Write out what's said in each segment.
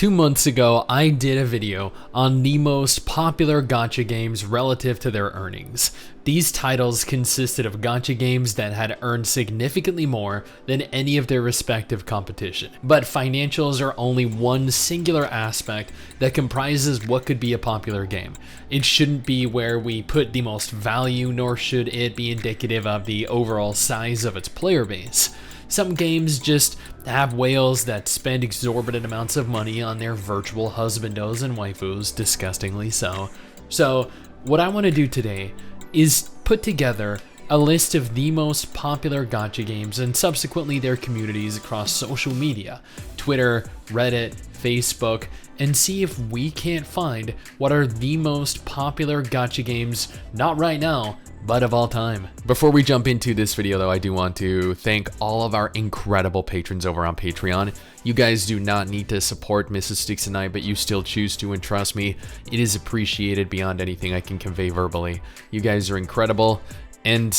2 months ago, I did a video on the most popular gacha games relative to their earnings. These titles consisted of gacha games that had earned significantly more than any of their respective competition. But financials are only one singular aspect that comprises what could be a popular game. It shouldn't be where we put the most value, nor should it be indicative of the overall size of its player base. Some games just have whales that spend exorbitant amounts of money on their virtual husbandos and waifus, disgustingly so. So what I want to do today is put together a list of the most popular gacha games and subsequently their communities across social media, Twitter, Reddit, Facebook, and see if we can't find what are the most popular gacha games, not right now, but of all time. Before we jump into this video though, I do want to thank all of our incredible patrons over on Patreon. You guys do not need to support Mrs. Stix and I, but you still choose to, and trust me, it is appreciated beyond anything I can convey verbally. You guys are incredible, and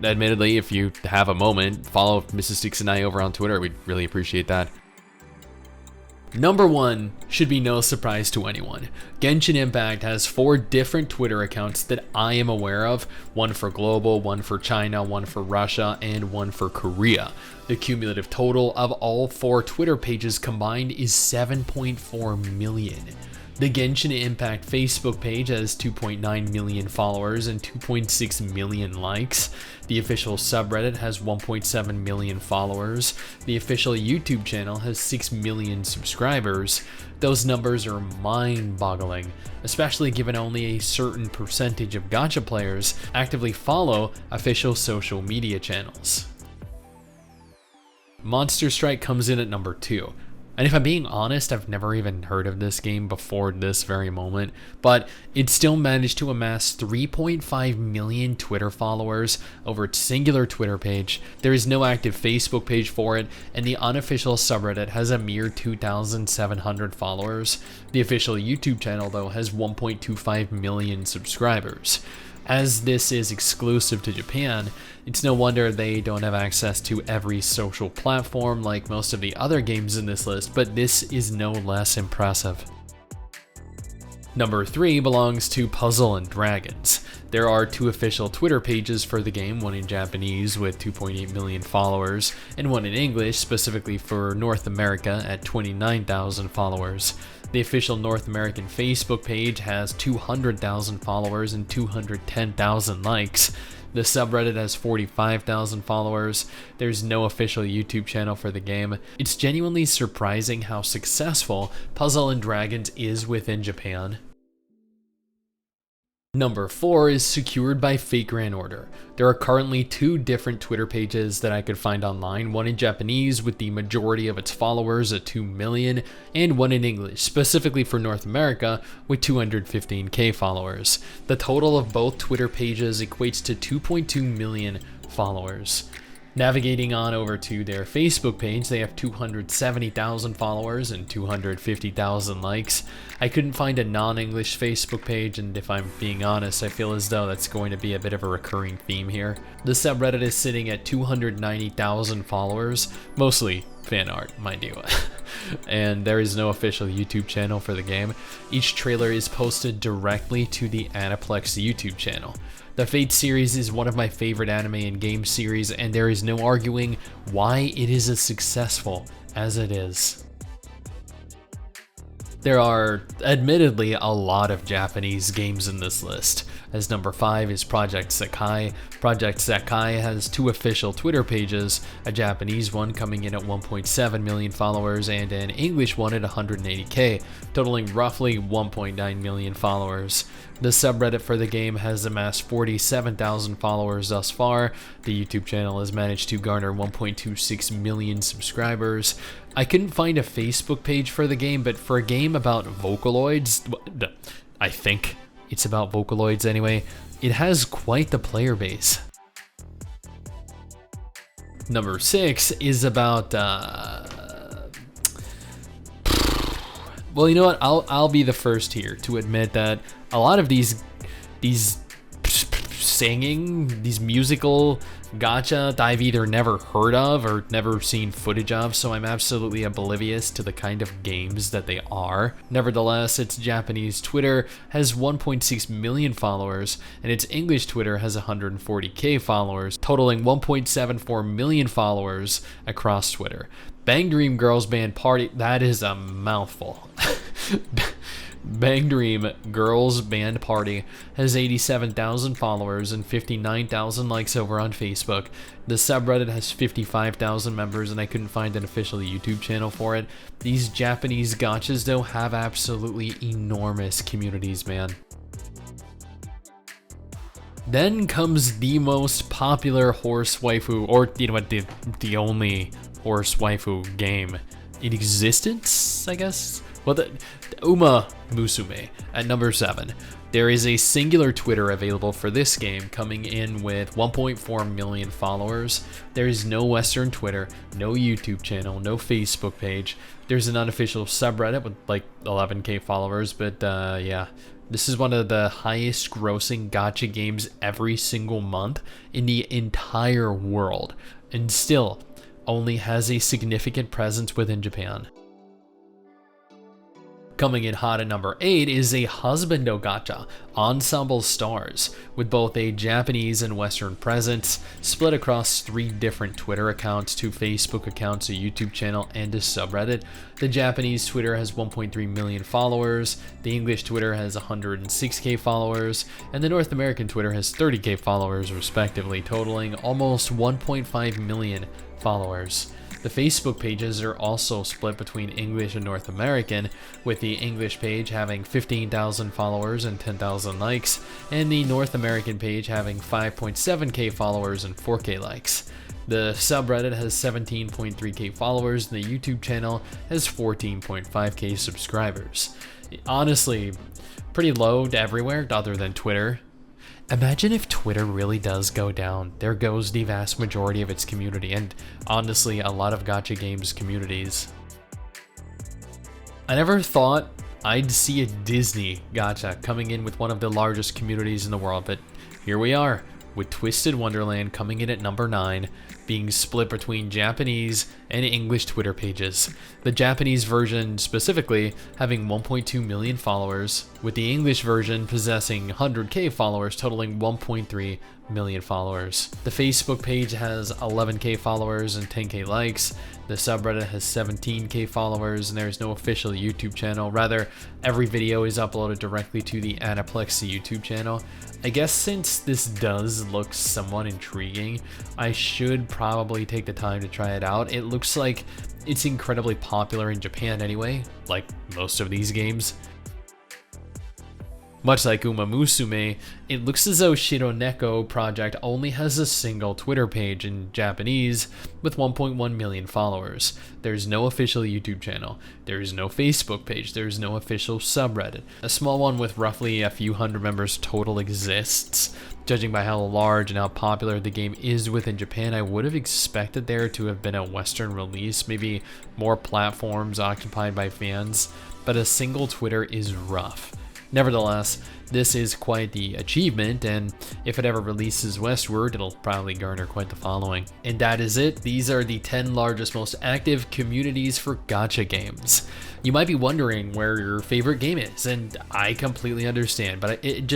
admittedly, if you have a moment, follow Mrs. Stix and I over on Twitter. We'd really appreciate that. Number 1 should be no surprise to anyone. Genshin Impact has 4 different Twitter accounts that I am aware of, one for global, one for China, one for Russia, and one for Korea. The cumulative total of all 4 Twitter pages combined is 7.4 million. The Genshin Impact Facebook page has 2.9 million followers and 2.6 million likes. The official subreddit has 1.7 million followers. The official YouTube channel has 6 million subscribers. Those numbers are mind-boggling, especially given only a certain percentage of gacha players actively follow official social media channels. Monster Strike comes in at number 2. And if I'm being honest, I've never even heard of this game before this very moment, but it still managed to amass 3.5 million Twitter followers over its singular Twitter page. There is no active Facebook page for it, and the unofficial subreddit has a mere 2,700 followers. The official YouTube channel, though, has 1.25 million subscribers. As this is exclusive to Japan, it's no wonder they don't have access to every social platform like most of the other games in this list, but this is no less impressive. Number 3 belongs to Puzzle & Dragons. There are 2 official Twitter pages for the game, one in Japanese with 2.8 million followers, and one in English specifically for North America at 29,000 followers. The official North American Facebook page has 200,000 followers and 210,000 likes. The subreddit has 45,000 followers. There's no official YouTube channel for the game. It's genuinely surprising how successful Puzzle & Dragons is within Japan. Number 4 is secured by Fate Grand Order. There are currently 2 different Twitter pages that I could find online, one in Japanese with the majority of its followers at 2 million, and one in English, specifically for North America, with 215k followers. The total of both Twitter pages equates to 2.2 million followers. Navigating on over to their Facebook page, they have 270,000 followers and 250,000 likes. I couldn't find a non-English Facebook page, and if I'm being honest, I feel as though that's going to be a bit of a recurring theme here. The subreddit is sitting at 290,000 followers, mostly fan art, mind you. And there is no official YouTube channel for the game. Each trailer is posted directly to the Aniplex YouTube channel. The Fate series is one of my favorite anime and game series, and there is no arguing why it is as successful as it is. There are admittedly a lot of Japanese games in this list, as number 5 is Project Sekai. Project Sekai has 2 official Twitter pages, a Japanese one coming in at 1.7 million followers and an English one at 180k, totaling roughly 1.9 million followers. The subreddit for the game has amassed 47,000 followers thus far. The YouTube channel has managed to garner 1.26 million subscribers. I couldn't find a Facebook page for the game, but for a game about Vocaloids, I think it's about Vocaloids anyway, it has quite the player base. Number 6 is about, well, you know what, I'll be the first here to admit that a lot of these singing, these musical gacha that I've either never heard of or never seen footage of, so I'm absolutely oblivious to the kind of games that they are. Nevertheless, its Japanese Twitter has 1.6 million followers, and its English Twitter has 140k followers, totaling 1.74 million followers across Twitter. Bang Dream Girls Band Party, that is a mouthful. Bang Dream Girls Band Party has 87,000 followers and 59,000 likes over on Facebook. The subreddit has 55,000 members, and I couldn't find an official YouTube channel for it. These Japanese gachas, though, have absolutely enormous communities, man. Then comes the most popular horse waifu, or you know what, the only horse waifu game in existence, I guess? Well, the Uma Musume at number 7. There is a singular Twitter available for this game, coming in with 1.4 million followers. There is no Western Twitter, no YouTube channel, no Facebook page. There's an unofficial subreddit with like 11k followers, but yeah. This is one of the highest grossing gacha games every single month in the entire world, and still only has a significant presence within Japan. Coming in hot at number 8 is a husbando gacha, Ensemble Stars, with both a Japanese and Western presence, split across 3 different Twitter accounts, 2 Facebook accounts, a YouTube channel, and a subreddit. The Japanese Twitter has 1.3 million followers, the English Twitter has 106k followers, and the North American Twitter has 30k followers respectively, totaling almost 1.5 million followers. The Facebook pages are also split between English and North American, with the English page having 15,000 followers and 10,000 likes, and the North American page having 5.7k followers and 4k likes. The subreddit has 17.3k followers, and the YouTube channel has 14.5k subscribers. Honestly, pretty low to everywhere other than Twitter. Imagine if Twitter really does go down. There goes the vast majority of its community, and honestly, a lot of gacha games communities. I never thought I'd see a Disney gacha coming in with one of the largest communities in the world, but here we are, with Twisted Wonderland coming in at number 9, being split between Japanese and English Twitter pages. The Japanese version specifically having 1.2 million followers, with the English version possessing 100k followers, totaling 1.3 million followers. The Facebook page has 11k followers and 10k likes. The subreddit has 17k followers, and there's no official YouTube channel. Rather, every video is uploaded directly to the Aniplex YouTube channel. I guess since this does look somewhat intriguing, I should probably take the time to try it out. It looks like it's incredibly popular in Japan anyway, like most of these games. Much like Uma Musume, it looks as though Shironeko Project only has a single Twitter page in Japanese with 1.1 million followers. There's no official YouTube channel, there's no Facebook page, there's no official subreddit. A small one with roughly a few hundred members total exists. Judging by how large and how popular the game is within Japan, I would have expected there to have been a Western release, maybe more platforms occupied by fans, but a single Twitter is rough. Nevertheless, this is quite the achievement, and if it ever releases westward, it'll probably garner quite the following. And that is it. These are the 10 largest, most active communities for gacha games. You might be wondering where your favorite game is, and I completely understand, but it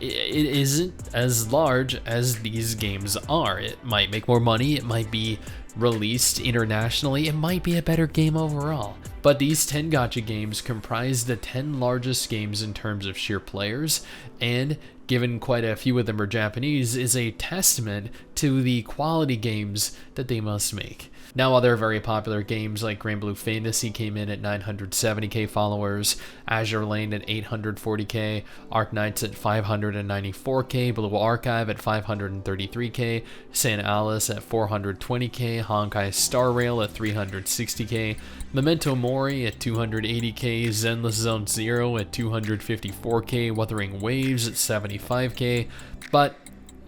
isn't as large as these games are. It might make more money, it might be released internationally, it might be a better game overall. But these 10 gacha games comprise the 10 largest games in terms of sheer players, and given quite a few of them are Japanese, is a testament to the quality games that they must make. Now, other very popular games like Granblue Fantasy came in at 970k followers, Azur Lane at 840k, Arknights at 594k, Blue Archive at 533k, SINoALICE at 420k, Honkai Star Rail at 360k, Memento Mori at 280k, Zenless Zone 0 at 254k, Wuthering Waves at 75k, but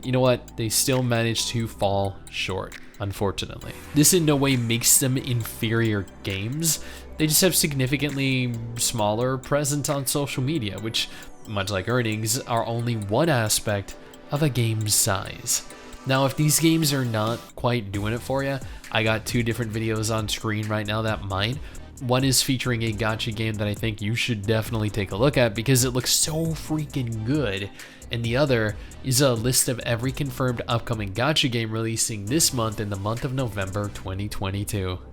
you know what? They still managed to fall short, unfortunately. This in no way makes them inferior games. They just have significantly smaller presence on social media, which, much like earnings, are only one aspect of a game's size. Now, if these games are not quite doing it for you, I got two different videos on screen right now that might. One is featuring a gacha game that I think you should definitely take a look at because it looks so freaking good. And the other is a list of every confirmed upcoming gacha game releasing this month in the month of November 2022.